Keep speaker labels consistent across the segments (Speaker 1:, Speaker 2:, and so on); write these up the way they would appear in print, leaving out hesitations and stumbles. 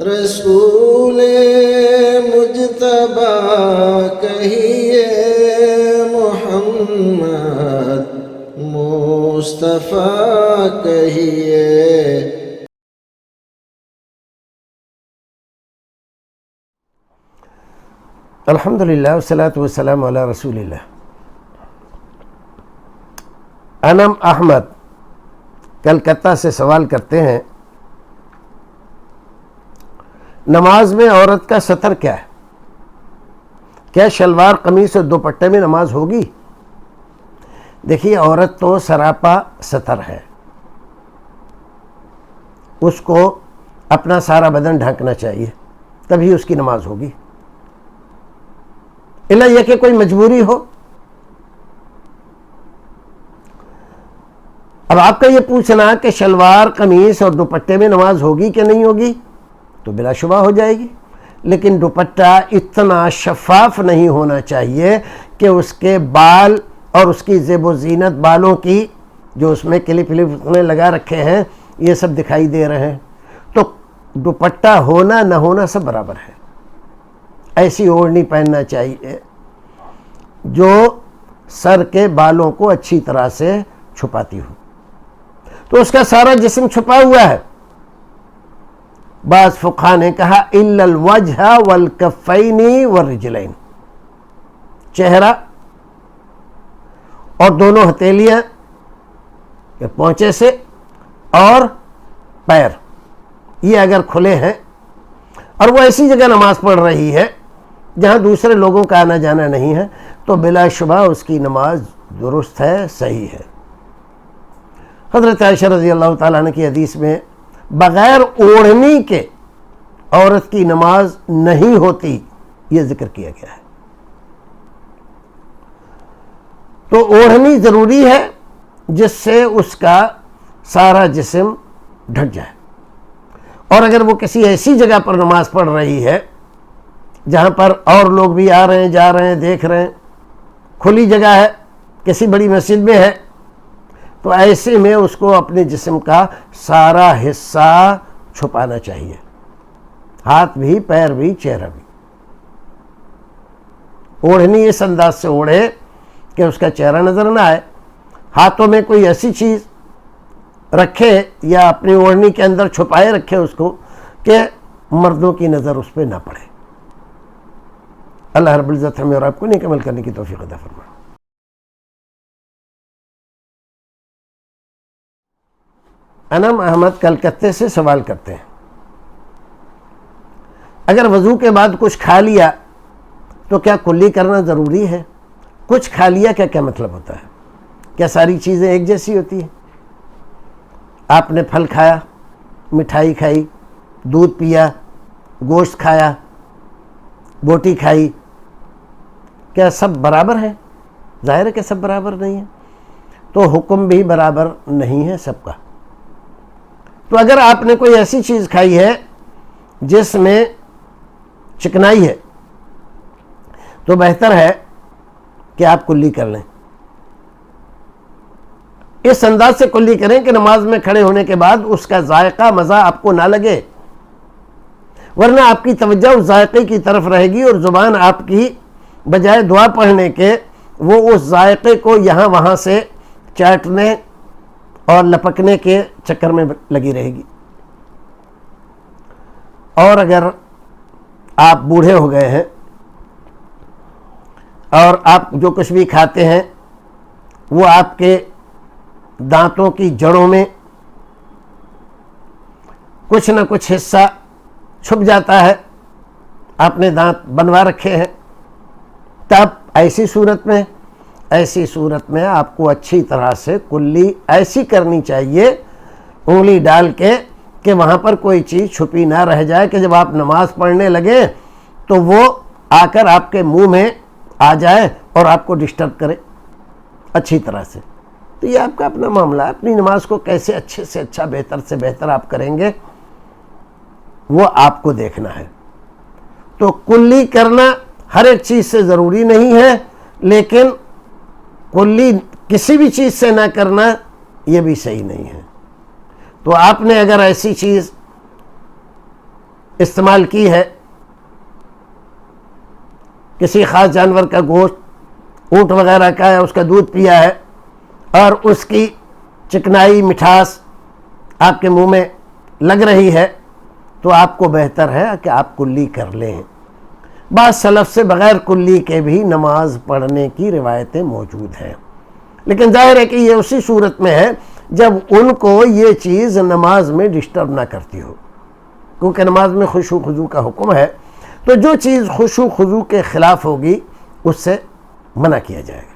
Speaker 1: رسول مجتبی کہیے، محمد مصطفیٰ کہیے۔
Speaker 2: الحمدللہ والصلاة والسلام علی رسول اللہ۔ انم احمد کلکتہ سے سوال کرتے ہیں، نماز میں عورت کا سطر کیا ہے؟ کیا شلوار قمیص اور دوپٹے میں نماز ہوگی؟ دیکھیے، عورت تو سراپا سطر ہے، اس کو اپنا سارا بدن ڈھانکنا چاہیے، تبھی اس کی نماز ہوگی، الا یہ کہ کوئی مجبوری ہو۔ اب آپ کا یہ پوچھنا کہ شلوار قمیص اور دوپٹے میں نماز ہوگی کہ نہیں ہوگی، تو بلا شبہ ہو جائے گی، لیکن دوپٹہ اتنا شفاف نہیں ہونا چاہیے کہ اس کے بال اور اس کی زیب و زینت، بالوں کی جو اس میں کلپ نے لگا رکھے ہیں، یہ سب دکھائی دے رہے ہیں۔ تو دوپٹہ ہونا نہ ہونا سب برابر ہے۔ ایسی اوڑھنی پہننا چاہیے جو سر کے بالوں کو اچھی طرح سے چھپاتی ہو، تو اس کا سارا جسم چھپا ہوا ہے۔ بعض فقہاء نے کہا الا الوجہ والکفین والرجلین، چہرہ اور دونوں ہتھیلیاں پونچے سے اور پیر، یہ اگر کھلے ہیں اور وہ ایسی جگہ نماز پڑھ رہی ہے جہاں دوسرے لوگوں کا آنا جانا نہیں ہے، تو بلا شبہ اس کی نماز درست ہے، صحیح ہے۔ حضرت عائشہ رضی اللہ تعالیٰ عنہ کی حدیث میں بغیر اوڑھنی کے عورت کی نماز نہیں ہوتی، یہ ذکر کیا گیا ہے۔ تو اوڑھنی ضروری ہے جس سے اس کا سارا جسم ڈھک جائے، اور اگر وہ کسی ایسی جگہ پر نماز پڑھ رہی ہے جہاں پر اور لوگ بھی آ رہے ہیں، جا رہے ہیں، دیکھ رہے ہیں، کھلی جگہ ہے، کسی بڑی مسجد میں ہے، تو ایسے میں اس کو اپنے جسم کا سارا حصہ چھپانا چاہیے، ہاتھ بھی، پیر بھی، چہرہ بھی۔ اوڑھنی اس انداز سے اوڑھے کہ اس کا چہرہ نظر نہ آئے، ہاتھوں میں کوئی ایسی چیز رکھے یا اپنی اوڑھنی کے اندر چھپائے رکھے اس کو کہ مردوں کی نظر اس پہ نہ پڑے۔ اللہ رب العزت ہمیں اور آپ کو نیک عمل کرنے کی توفیق عطا فرمائے۔ انم احمد کلکتے سے سوال کرتے ہیں، اگر وضو کے بعد کچھ کھا لیا تو کیا کلی کرنا ضروری ہے؟ کچھ کھا لیا کا کیا مطلب ہوتا ہے؟ کیا ساری چیزیں ایک جیسی ہوتی ہیں؟ آپ نے پھل کھایا، مٹھائی کھائی، دودھ پیا، گوشت کھایا، بوٹی کھائی، کیا سب برابر ہے؟ ظاہر ہے کہ سب برابر نہیں ہے، تو حکم بھی برابر نہیں ہے سب کا۔ تو اگر آپ نے کوئی ایسی چیز کھائی ہے جس میں چکنائی ہے، تو بہتر ہے کہ آپ کلی کر لیں، اس انداز سے کلی کریں کہ نماز میں کھڑے ہونے کے بعد اس کا ذائقہ، مزہ آپ کو نہ لگے، ورنہ آپ کی توجہ اس ذائقے کی طرف رہے گی اور زبان آپ کی بجائے دعا پڑھنے کے وہ اس ذائقے کو یہاں وہاں سے چاٹنے اور لپکنے کے چکر میں لگی رہے گی۔ اور اگر آپ بوڑھے ہو گئے ہیں اور آپ جو کچھ بھی کھاتے ہیں وہ آپ کے دانتوں کی جڑوں میں کچھ نہ کچھ حصہ چھپ جاتا ہے، آپ نے دانت بنوا رکھے ہیں، تب ایسی صورت میں آپ کو اچھی طرح سے کلی ایسی کرنی چاہیے، انگلی ڈال کے، کہ وہاں پر کوئی چیز چھپی نہ رہ جائے کہ جب آپ نماز پڑھنے لگے تو وہ آ کر آپ کے منہ میں آ جائے اور آپ کو ڈسٹرب کرے اچھی طرح سے۔ تو یہ آپ کا اپنا معاملہ ہے، اپنی نماز کو کیسے اچھے سے اچھا، بہتر سے بہتر آپ کریں گے وہ آپ کو دیکھنا ہے۔ تو کلی کرنا ہر ایک چیز سے ضروری نہیں ہے، لیکن کلی کسی بھی چیز سے نہ کرنا یہ بھی صحیح نہیں ہے۔ تو آپ نے اگر ایسی چیز استعمال کی ہے، کسی خاص جانور کا گوشت، اونٹ وغیرہ کا ہے، اس کا دودھ پیا ہے اور اس کی چکنائی مٹھاس آپ کے منہ میں لگ رہی ہے، تو آپ کو بہتر ہے کہ آپ کلی کر لیں۔ بعض سلف سے بغیر کلی کے بھی نماز پڑھنے کی روایتیں موجود ہیں، لیکن ظاہر ہے کہ یہ اسی صورت میں ہے جب ان کو یہ چیز نماز میں ڈسٹرب نہ کرتی ہو، کیونکہ نماز میں خشوع خضوع کا حکم ہے، تو جو چیز خشوع خضوع کے خلاف ہوگی اس سے منع کیا جائے گا،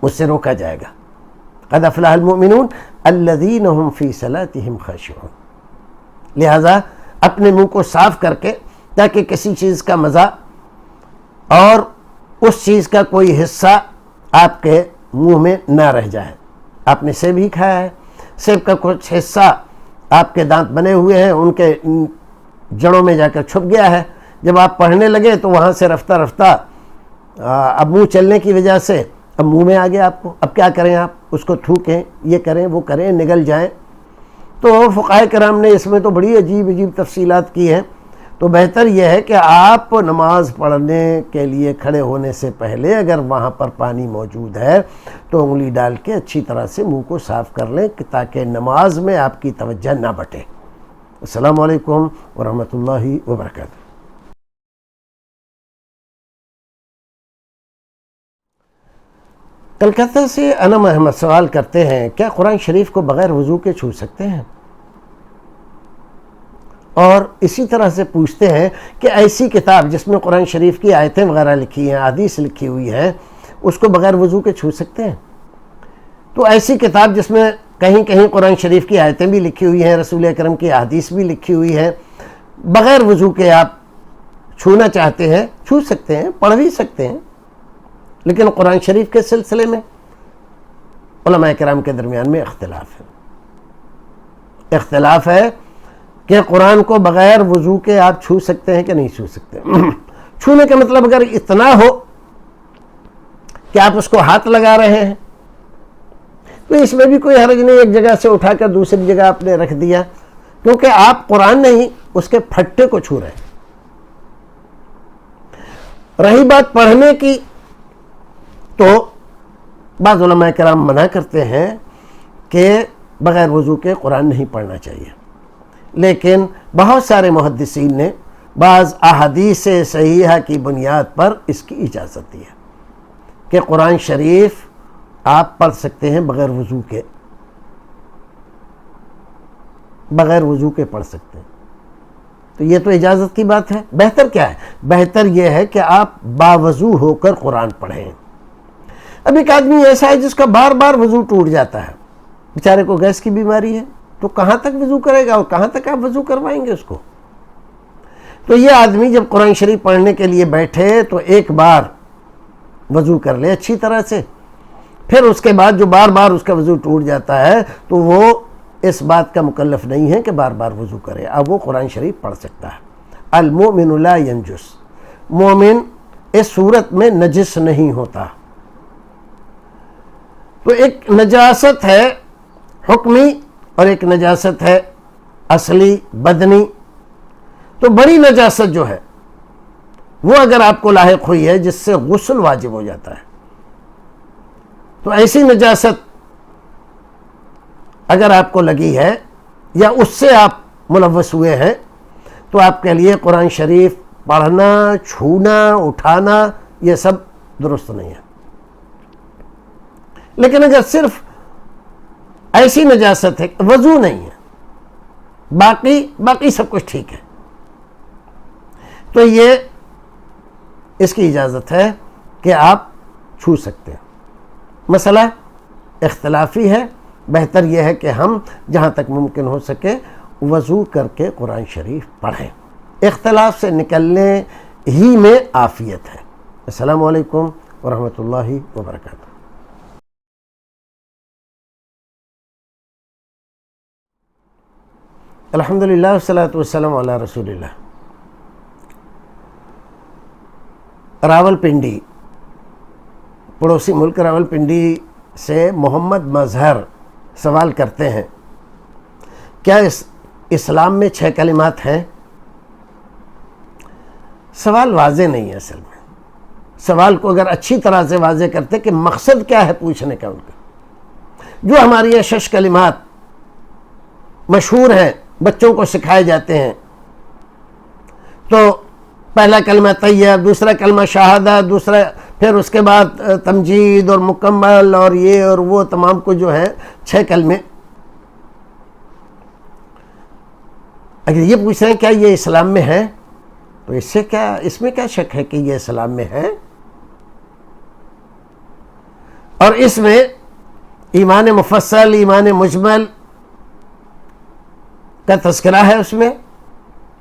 Speaker 2: اس سے روکا جائے گا۔ قد افلح المؤمنون الذین هم فی صلاتهم خاشعون۔ لہذا اپنے منہ کو صاف کر کے، تاکہ کسی چیز کا مزہ اور اس چیز کا کوئی حصہ آپ کے منہ میں نہ رہ جائے۔ آپ نے سیب ہی کھایا ہے، سیب کا کچھ حصہ آپ کے دانت بنے ہوئے ہیں، ان کے جڑوں میں جا کر چھپ گیا ہے، جب آپ پڑھنے لگے تو وہاں سے رفتہ رفتہ اب منہ چلنے کی وجہ سے اب منہ میں آ گیا آپ کو، اب کیا کریں؟ آپ اس کو تھوکیں، یہ کریں وہ کریں، نگل جائیں۔ تو فقہاء کرام نے اس میں تو بڑی عجیب عجیب تفصیلات کی ہیں، تو بہتر یہ ہے کہ آپ نماز پڑھنے کے لیے کھڑے ہونے سے پہلے اگر وہاں پر پانی موجود ہے تو انگلی ڈال کے اچھی طرح سے منہ کو صاف کر لیں، تاکہ نماز میں آپ کی توجہ نہ بٹے۔ السلام علیکم ورحمۃ اللہ وبرکاتہ۔ کلکتہ سے انم احمد سوال کرتے ہیں، کیا قرآن شریف کو بغیر وضو کے چھو سکتے ہیں؟ اور اسی طرح سے پوچھتے ہیں کہ ایسی کتاب جس میں قرآن شریف کی آیتیں وغیرہ لکھی ہیں، حدیث لکھی ہوئی ہیں، اس کو بغیر وضو کے چھو سکتے ہیں؟ تو ایسی کتاب جس میں کہیں کہیں قرآن شریف کی آیتیں بھی لکھی ہوئی ہیں، رسول اکرم کی حدیث بھی لکھی ہوئی ہے، بغیر وضو کے آپ چھونا چاہتے ہیں، چھو سکتے ہیں، پڑھ بھی سکتے ہیں، لیکن قرآن شریف کے سلسلے میں علماء کرام کے درمیان میں اختلاف ہے کہ قرآن کو بغیر وضو کے آپ چھو سکتے ہیں کہ نہیں چھو سکتے۔ چھونے کا مطلب اگر اتنا ہو کہ آپ اس کو ہاتھ لگا رہے ہیں تو اس میں بھی کوئی حرج نہیں، ایک جگہ سے اٹھا کر دوسری جگہ آپ نے رکھ دیا، کیونکہ آپ قرآن نہیں اس کے پھٹے کو چھو رہے ہیں۔ رہی بات پڑھنے کی، تو بعض علماء کرام منع کرتے ہیں کہ بغیر وضو کے قرآن نہیں پڑھنا چاہیے، لیکن بہت سارے محدثین نے بعض احادیث صحیحہ کی بنیاد پر اس کی اجازت دی ہے کہ قرآن شریف آپ پڑھ سکتے ہیں بغیر وضو کے، بغیر وضو کے پڑھ سکتے ہیں۔ تو یہ تو اجازت کی بات ہے۔ بہتر کیا ہے؟ بہتر یہ ہے کہ آپ باوضو ہو کر قرآن پڑھیں۔ اب ایک آدمی ایسا ہے جس کا بار بار وضو ٹوٹ جاتا ہے، بیچارے کو گیس کی بیماری ہے، تو کہاں تک وضو کرے گا اور کہاں تک آپ وضو کروائیں گے اس کو؟ تو یہ آدمی جب قرآن شریف پڑھنے کے لیے بیٹھے تو ایک بار وضو کر لے اچھی طرح سے، پھر اس کے بعد جو بار بار اس کا وضو ٹوٹ جاتا ہے تو وہ اس بات کا مکلف نہیں ہے کہ بار بار وضو کرے، اب وہ قرآن شریف پڑھ سکتا ہے۔ المؤمن لا ینجس، مومن اس صورت میں نجس نہیں ہوتا۔ تو ایک نجاست ہے حکمی اور ایک نجاست ہے اصلی بدنی۔ تو بڑی نجاست جو ہے وہ اگر آپ کو لاحق ہوئی ہے جس سے غسل واجب ہو جاتا ہے، تو ایسی نجاست اگر آپ کو لگی ہے یا اس سے آپ ملوث ہوئے ہیں تو آپ کے لیے قرآن شریف پڑھنا، چھونا، اٹھانا یہ سب درست نہیں ہے۔ لیکن اگر صرف ایسی نجاست ہے، وضو نہیں ہے، باقی سب کچھ ٹھیک ہے، تو یہ اس کی اجازت ہے کہ آپ چھو سکتے ہیں۔ مسئلہ اختلافی ہے، بہتر یہ ہے کہ ہم جہاں تک ممکن ہو سکے وضو کر کے قرآن شریف پڑھیں، اختلاف سے نکلنے ہی میں عافیت ہے۔ السلام علیکم ورحمۃ اللہ وبرکاتہ۔ الحمدللہ والصلاۃ والسلام علی رسول اللہ۔ راولپنڈی، پڑوسی ملک راولپنڈی سے محمد مظہر سوال کرتے ہیں، کیا اسلام میں 6 کلمات ہیں؟ سوال واضح نہیں ہے اصل میں. سوال کو اگر اچھی طرح سے واضح کرتے کہ مقصد کیا ہے پوچھنے کا ان کا. جو ہماری یہ 6 کلمات مشہور ہیں بچوں کو سکھائے جاتے ہیں، تو پہلا کلمہ طیب، دوسرا کلمہ شہادت، دوسرا پھر اس کے بعد تمجید اور مکمل اور یہ اور وہ تمام کو جو ہے 6 کلمے. اگر یہ پوچھ رہے ہیں کیا یہ اسلام میں ہے تو اس میں کیا شک ہے کہ یہ اسلام میں ہے؟ اور اس میں ایمان مفصل، ایمان مجمل کا تذکرہ ہے. اس میں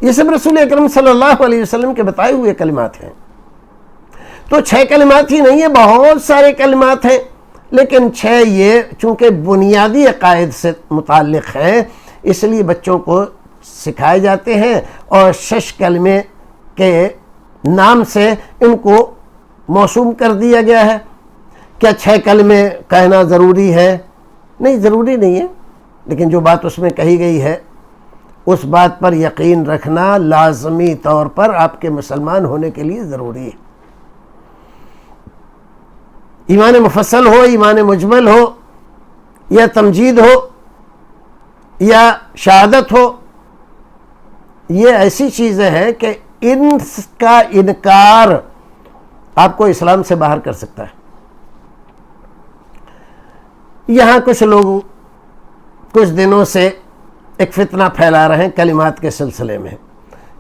Speaker 2: یہ سب رسول اکرم صلی اللہ علیہ وسلم کے بتائے ہوئے کلمات ہیں. تو 6 کلمات ہی نہیں ہیں، بہت سارے کلمات ہیں، لیکن 6 یہ چونکہ بنیادی عقائد سے متعلق ہیں اس لیے بچوں کو سکھائے جاتے ہیں، اور 6 کلمے کے نام سے ان کو موسوم کر دیا گیا ہے. کیا 6 کلمے کہنا ضروری ہے؟ نہیں، ضروری نہیں ہے، لیکن جو بات اس میں کہی گئی ہے اس بات پر یقین رکھنا لازمی طور پر آپ کے مسلمان ہونے کے لیے ضروری ہے. ایمان مفصل ہو، ایمان مجمل ہو، یا تمجید ہو، یا شہادت ہو، یہ ایسی چیزیں ہیں کہ ان کا انکار آپ کو اسلام سے باہر کر سکتا ہے. یہاں کچھ لوگ کچھ دنوں سے ایک فتنہ پھیلا رہے ہیں کلمات کے سلسلے میں.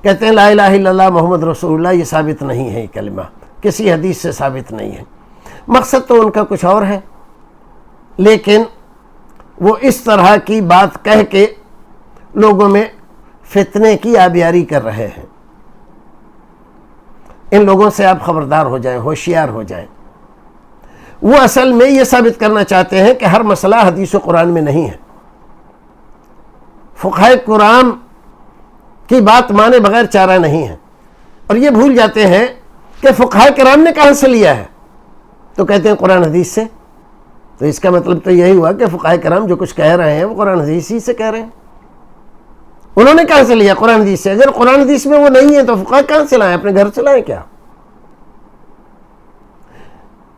Speaker 2: کہتے ہیں لا الہ الا اللہ محمد رسول اللہ، یہ ثابت نہیں ہے، یہ کلمہ کسی حدیث سے ثابت نہیں ہے. مقصد تو ان کا کچھ اور ہے، لیکن وہ اس طرح کی بات کہہ کے لوگوں میں فتنے کی آبیاری کر رہے ہیں. ان لوگوں سے آپ خبردار ہو جائیں، ہوشیار ہو جائیں. وہ اصل میں یہ ثابت کرنا چاہتے ہیں کہ ہر مسئلہ حدیث و قرآن میں نہیں ہے. فقہائے کرام کی بات مانے بغیر چارہ نہیں ہے، اور یہ بھول جاتے ہیں کہ فقہائے کرام نے کہاں سے لیا ہے. تو کہتے ہیں قرآن حدیث سے. تو اس کا مطلب تو یہی ہوا کہ فقہائے کرام جو کچھ کہہ رہے ہیں وہ قرآن حدیث ہی سے کہہ رہے ہیں. انہوں نے کہاں سے لیا؟ قرآن حدیث سے. اگر قرآن حدیث میں وہ نہیں ہے تو فقہ کہاں سے لائیں؟ اپنے گھر سے لائیں کیا؟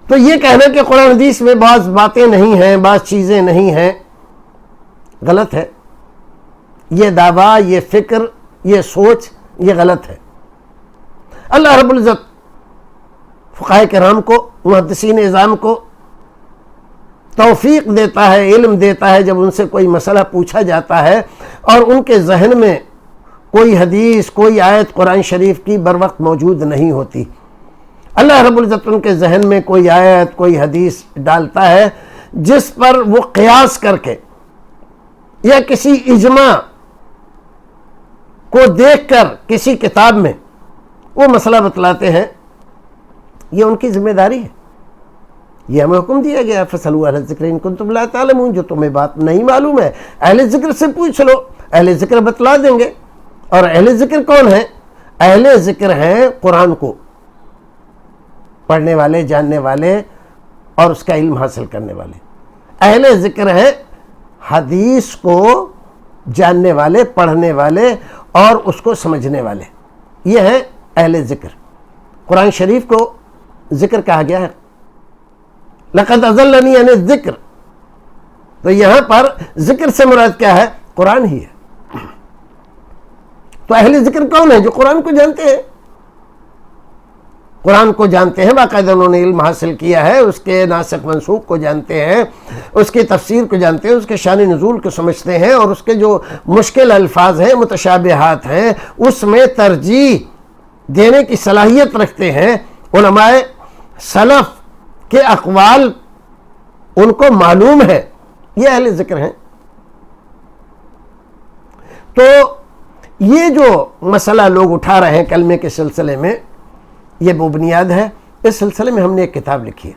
Speaker 2: تو یہ کہنا کہ قرآن حدیث میں بعض باتیں نہیں ہیں، بعض چیزیں نہیں ہیں، غلط ہے. یہ دعویٰ، یہ فکر، یہ سوچ، یہ غلط ہے. اللہ رب العزت فقہائے کرام کو، محدثین اعظام کو توفیق دیتا ہے، علم دیتا ہے جب ان سے کوئی مسئلہ پوچھا جاتا ہے اور ان کے ذہن میں کوئی حدیث، کوئی آیت قرآن شریف کی بر وقت موجود نہیں ہوتی. اللہ رب العزت ان کے ذہن میں کوئی آیت، کوئی حدیث ڈالتا ہے جس پر وہ قیاس کر کے یا کسی اجماع کو دیکھ کر کسی کتاب میں وہ مسئلہ بتلاتے ہیں. یہ ان کی ذمہ داری ہے. یہ ہمیں حکم دیا گیا فَاسْأَلُوا أَهْلَ الذِّكْرِ إِن كُنتُمْ لَا تَعْلَمُونَ. جو تمہیں بات نہیں معلوم ہے اہل ذکر سے پوچھ لو، اہل ذکر بتلا دیں گے. اور اہل ذکر کون ہیں؟ اہل ذکر ہیں قرآن کو پڑھنے والے، جاننے والے اور اس کا علم حاصل کرنے والے. اہل ذکر ہیں حدیث کو جاننے والے، پڑھنے والے اور اس کو سمجھنے والے. یہ ہیں اہل ذکر. قرآن شریف کو ذکر کہا گیا ہے، لَقَدْ أَضَلَّنِي عَنِ الذِّكْرِ. تو یہاں پر ذکر سے مراد کیا ہے؟ قرآن ہی ہے. تو اہل ذکر کون ہیں؟ جو قرآن کو جانتے ہیں. قرآن کو جانتے ہیں، باقاعدہ انہوں نے علم حاصل کیا ہے، اس کے ناسخ منسوخ کو جانتے ہیں، اس کی تفسیر کو جانتے ہیں، اس کے شان نزول کو سمجھتے ہیں، اور اس کے جو مشکل الفاظ ہیں، متشابہات ہیں، اس میں ترجیح دینے کی صلاحیت رکھتے ہیں. علماء سلف کے اقوال ان کو معلوم ہے. یہ اہل ذکر ہیں. تو یہ جو مسئلہ لوگ اٹھا رہے ہیں کلمے کے سلسلے میں، یہ وہ بنیاد ہے. اس سلسلے میں ہم نے ایک کتاب لکھی ہے،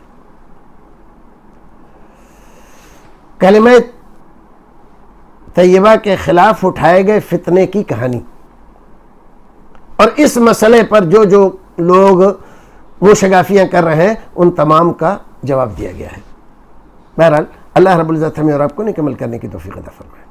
Speaker 2: کلمہ طیبہ کے خلاف اٹھائے گئے فتنے کی کہانی. اور اس مسئلے پر جو لوگ وہ شگافیاں کر رہے ہیں ان تمام کا جواب دیا گیا ہے. بہرحال اللہ رب العزت ہمیں اور آپ کو نیک عمل کرنے کی توفیق عطا فرمائے.